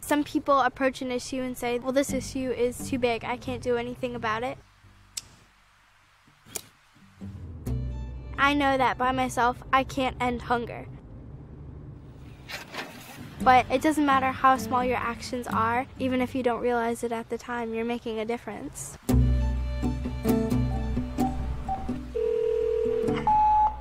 Some people approach an issue and say, well, this issue is too big, I can't do anything about it. I know that by myself, I can't end hunger. But it doesn't matter how small your actions are, even if you don't realize it at the time, you're making a difference.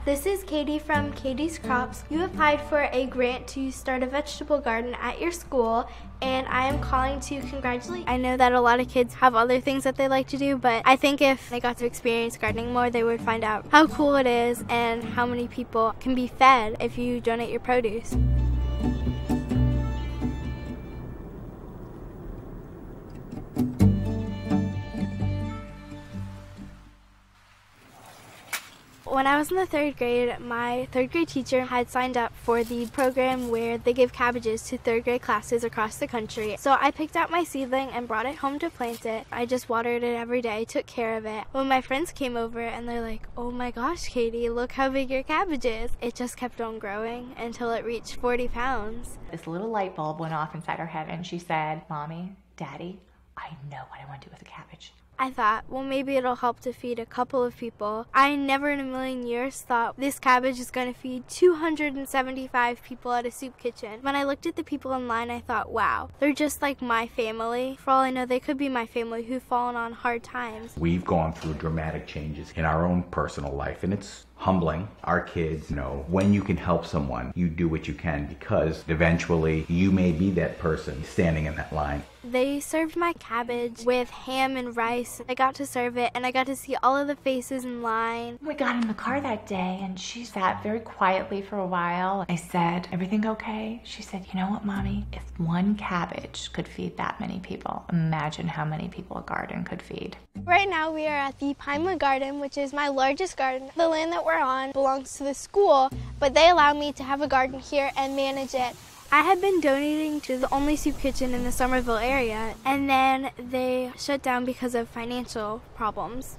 This is Katie from Katie's Crops. You applied for a grant to start a vegetable garden at your school, and I am calling to congratulate you. I know that a lot of kids have other things that they like to do, but I think if they got to experience gardening more, they would find out how cool it is and how many people can be fed if you donate your produce. When I was in the 3rd grade, my 3rd grade teacher had signed up for the program where they give cabbages to 3rd grade classes across the country. So I picked out my seedling and brought it home to plant it. I just watered it every day, took care of it. When my friends came over and they're like, oh my gosh, Katie, look how big your cabbage is. It just kept on growing until it reached 40 pounds. This little light bulb went off inside her head and she said, Mommy, Daddy, I know what I want to do with a cabbage. I thought, well, maybe it'll help to feed a couple of people. I never in a million years thought this cabbage is going to feed 275 people at a soup kitchen. When I looked at the people in line, I thought, wow, they're just like my family. For all I know, they could be my family who've fallen on hard times. We've gone through dramatic changes in our own personal life, and it's humbling. Our kids know when you can help someone, you do what you can, because eventually you may be that person standing in that line. They served my cabbage with ham and rice. I got to serve it, and I got to see all of the faces in line. We got in the car that day, and she sat very quietly for a while. I said, everything okay? She said, you know what, Mommy? If one cabbage could feed that many people, imagine how many people a garden could feed. Right now we are at the Pinewood Garden, which is my largest garden. The land that we're on belongs to the school, but they allow me to have a garden here and manage it. I had been donating to the only soup kitchen in the Somerville area, and then they shut down because of financial problems.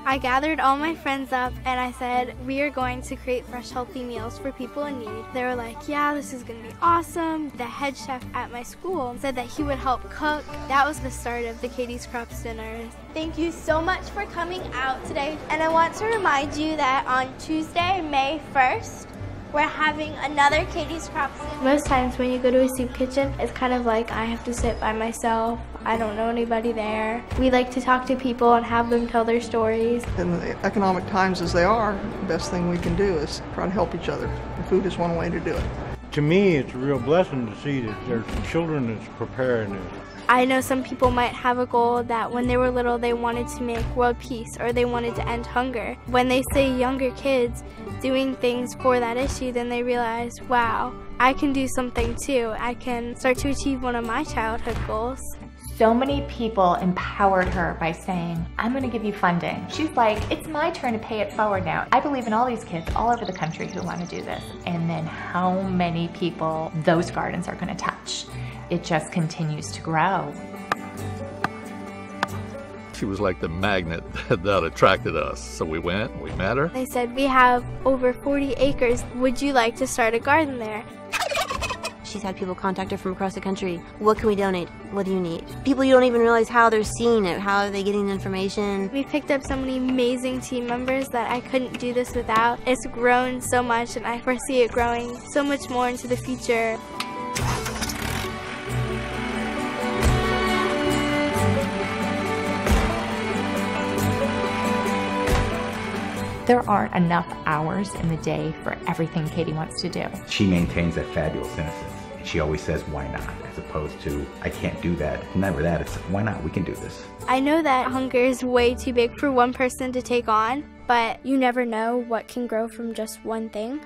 I gathered all my friends up and I said, we are going to create fresh, healthy meals for people in need. They were like, yeah, this is going to be awesome. The head chef at my school said that he would help cook. That was the start of the Katie's Crops dinners. Thank you so much for coming out today. And I want to remind you that on Tuesday, May 1st, we're having another Katie's Crops dinner. Most times when you go to a soup kitchen, it's kind of like I have to sit by myself. I don't know anybody there. We like to talk to people and have them tell their stories. In the economic times as they are, the best thing we can do is try to help each other. And food is one way to do it. To me, it's a real blessing to see that there's children that's preparing this. I know some people might have a goal that when they were little they wanted to make world peace or they wanted to end hunger. When they see younger kids doing things for that issue, then they realize, wow, I can do something too. I can start to achieve one of my childhood goals. So many people empowered her by saying, I'm going to give you funding. She's like, it's my turn to pay it forward now. I believe in all these kids all over the country who want to do this. And then how many people those gardens are going to touch. It just continues to grow. She was like the magnet that attracted us. So we went, we met her. They said, we have over 40 acres. Would you like to start a garden there? She's had people contact her from across the country. What can we donate? What do you need? People you don't even realize how they're seeing it. How are they getting the information? We picked up so many amazing team members that I couldn't do this without. It's grown so much and I foresee it growing so much more into the future. There aren't enough hours in the day for everything Katie wants to do. She maintains that fabulous innocence. She always says, why not? As opposed to, I can't do that. Never that. It's, why not? We can do this. I know that hunger is way too big for one person to take on, but you never know what can grow from just one thing.